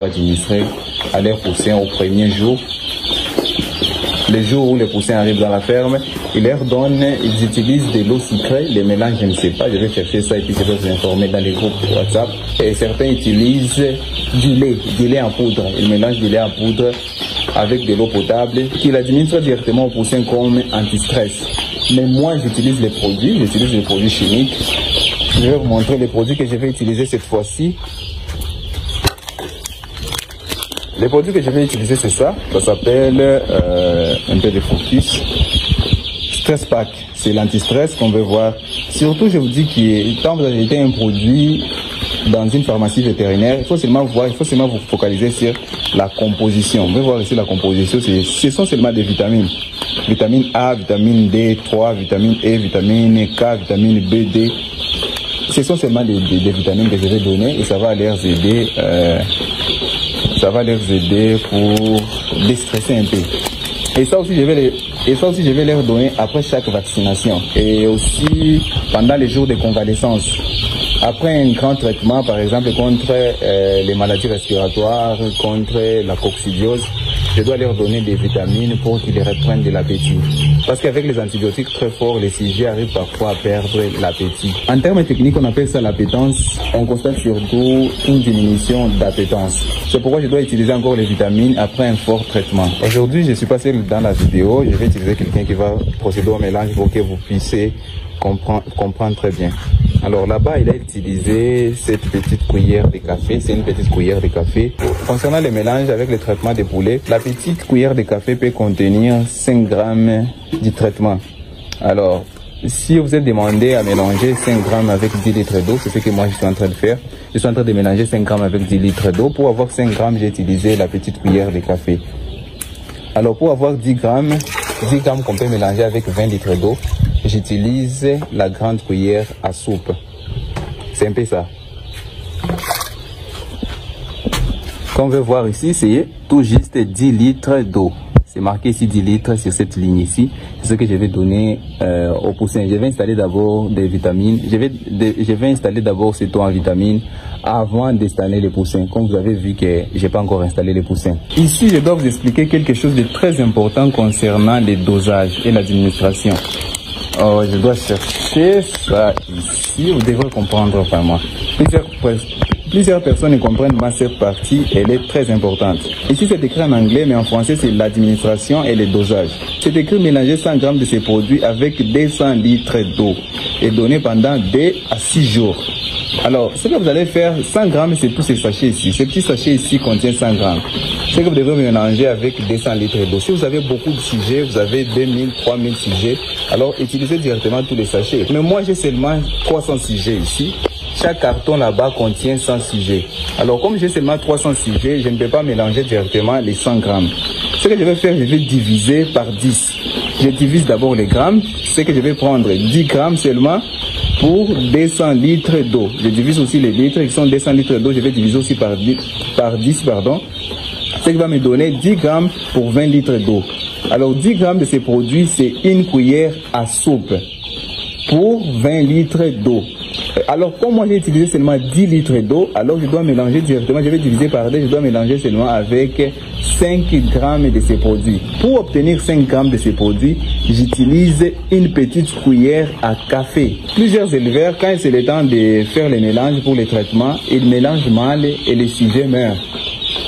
administrer à leurs poussins au premier jour. Les jours où les poussins arrivent dans la ferme, ils leur donnent, ils utilisent de l'eau sucrée, les mélanges, je ne sais pas, je vais chercher ça et puis je vais vous informer dans les groupes de WhatsApp. Et certains utilisent du lait en poudre. Ils mélangent du lait en poudre avec de l'eau potable qu'ils administrent directement aux poussins comme anti-stress. Mais moi, j'utilise les produits chimiques. Je vais vous montrer les produits que je vais utiliser cette fois-ci. Les produits que je vais utiliser, c'est ça. Ça s'appelle un peu de focus. Stress Pack, c'est l'anti-stress qu'on veut voir. Surtout, je vous dis que quand vous achetez un produit dans une pharmacie vétérinaire, il faut seulement vous focaliser sur la composition. On veut voir ici la composition. Ce sont seulement des vitamines. Vitamine A, vitamine D3, vitamine E, vitamine K, vitamine B, D. Ce sont seulement des vitamines que je vais donner et ça va leur aider. Ça va les aider pour déstresser un peu. Et ça aussi, je vais leur donner après chaque vaccination. Et aussi pendant les jours de convalescence. Après un grand traitement, par exemple, contre les maladies respiratoires, contre la coccidiose, je dois leur donner des vitamines pour qu'ils reprennent de l'appétit. Parce qu'avec les antibiotiques très forts, les sujets arrivent parfois à perdre l'appétit. En termes techniques, on appelle ça l'appétence. On constate surtout une diminution d'appétence. C'est pourquoi je dois utiliser encore les vitamines après un fort traitement. Aujourd'hui, je suis pas seul dans la vidéo. Je vais utiliser quelqu'un qui va procéder au mélange pour que vous puissiez comprendre très bien. Alors là-bas, il a utilisé cette petite cuillère de café. C'est une petite cuillère de café. Concernant les mélanges avec le traitement des poulets, la petite cuillère de café peut contenir 5 grammes du traitement. Alors, si vous êtes demandé à mélanger 5 grammes avec 10 litres d'eau, c'est ce que moi je suis en train de faire. Je suis en train de mélanger 5 grammes avec 10 litres d'eau. Pour avoir 5 grammes, j'ai utilisé la petite cuillère de café. Alors, pour avoir 10 grammes qu'on peut mélanger avec 20 litres d'eau, j'utilise la grande cuillère à soupe. C'est un peu ça. Comme on veut voir ici, c'est tout juste 10 litres d'eau. C'est marqué ici 10 litres sur cette ligne ici. C'est ce que je vais donner aux poussins. Je vais installer d'abord des vitamines. Je vais installer d'abord cette eau en vitamines avant d'installer les poussins. Comme vous avez vu que je n'ai pas encore installé les poussins. Ici, je dois vous expliquer quelque chose de très important concernant les dosages et l'administration. Oh, je dois chercher ça ici. Vous devrez comprendre vraiment. Plusieurs personnes ne comprennent pas cette partie. Elle est très importante. Ici, c'est écrit en anglais, mais en français, c'est l'administration et les dosages. C'est écrit mélanger 100 grammes de ces produits avec 200 litres d'eau et donner pendant 2 à 6 jours. Alors, ce que vous allez faire, 100 grammes, c'est tous ces sachets ici. Ces petits sachets ici contiennent 100 grammes. Ce que vous devez mélanger avec 200 litres d'eau. Si vous avez beaucoup de sujets, vous avez 2000, 3000 sujets, alors utilisez directement tous les sachets. Mais moi, j'ai seulement 300 sujets ici. Chaque carton là-bas contient 100 sujets. Alors, comme j'ai seulement 300 sujets, je ne peux pas mélanger directement les 100 grammes. Ce que je vais faire, je vais diviser par 10. Je divise d'abord les grammes. C'est que je vais prendre 10 grammes seulement pour 200 litres d'eau. Je divise aussi les litres qui sont 200 litres d'eau. Je vais diviser aussi par 10, ce qui va me donner 10 grammes pour 20 litres d'eau. Alors 10 grammes de ces produits, c'est une cuillère à soupe pour 20 litres d'eau. Alors comme moi j'ai utilisé seulement 10 litres d'eau, alors je dois mélanger directement, je vais diviser par 2, je dois mélanger seulement avec 5 grammes de ces produits. Pour obtenir 5 grammes de ces produits, j'utilise une petite cuillère à café. Plusieurs éleveurs, quand c'est le temps de faire les mélanges pour les traitements, ils mélangent mal et les sujets meurent.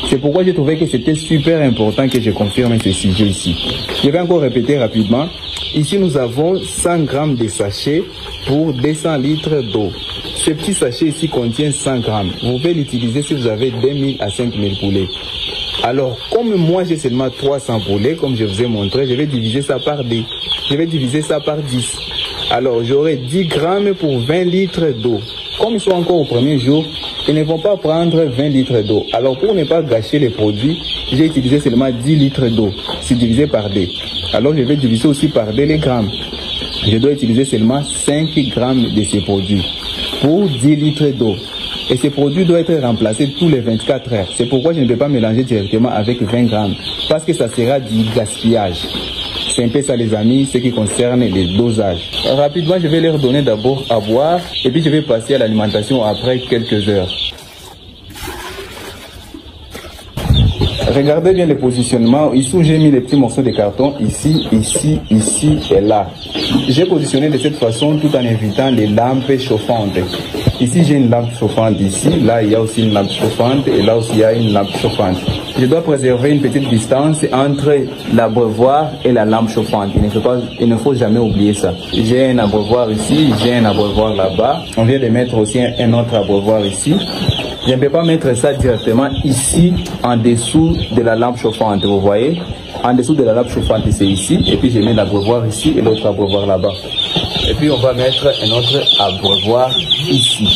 C'est pourquoi j'ai trouvé que c'était super important que je confirme ce sujet ici. Je vais encore répéter rapidement. Ici, nous avons 100 grammes de sachets pour 200 litres d'eau. Ce petit sachet ici contient 100 grammes. Vous pouvez l'utiliser si vous avez 2000 à 5000 poulets. Alors, comme moi j'ai seulement 300 poulets, comme je vous ai montré, je vais diviser ça par 2. Je vais diviser ça par 10. Alors, j'aurai 10 grammes pour 20 litres d'eau. Comme ils sont encore au premier jour, ils ne vont pas prendre 20 litres d'eau. Alors, pour ne pas gâcher les produits, j'ai utilisé seulement 10 litres d'eau. C'est divisé par 2. Alors, je vais diviser aussi par 2 les grammes. Je dois utiliser seulement 5 grammes de ces produits pour 10 litres d'eau. Et ces produits doivent être remplacés tous les 24 heures. C'est pourquoi je ne peux pas mélanger directement avec 20 grammes. Parce que ça sera du gaspillage. C'est un peu ça les amis, ce qui concerne les dosages. Rapidement, je vais leur donner d'abord à boire et puis je vais passer à l'alimentation après quelques heures. Regardez bien le positionnement. Ici où j'ai mis les petits morceaux de carton, ici, ici, ici et là. J'ai positionné de cette façon tout en évitant les lampes chauffantes. Ici j'ai une lampe chauffante ici, là il y a aussi une lampe chauffante et là aussi il y a une lampe chauffante. Je dois préserver une petite distance entre l'abreuvoir et la lampe chauffante. Il ne faut jamais oublier ça. J'ai un abreuvoir ici, j'ai un abreuvoir là-bas. On vient de mettre aussi un autre abreuvoir ici. Je ne peux pas mettre ça directement ici en dessous de la lampe chauffante, vous voyez. En dessous de la lampe chauffante c'est ici et puis je mets l'abreuvoir ici et l'autre abreuvoir là-bas. Et puis on va mettre un autre abreuvoir ici.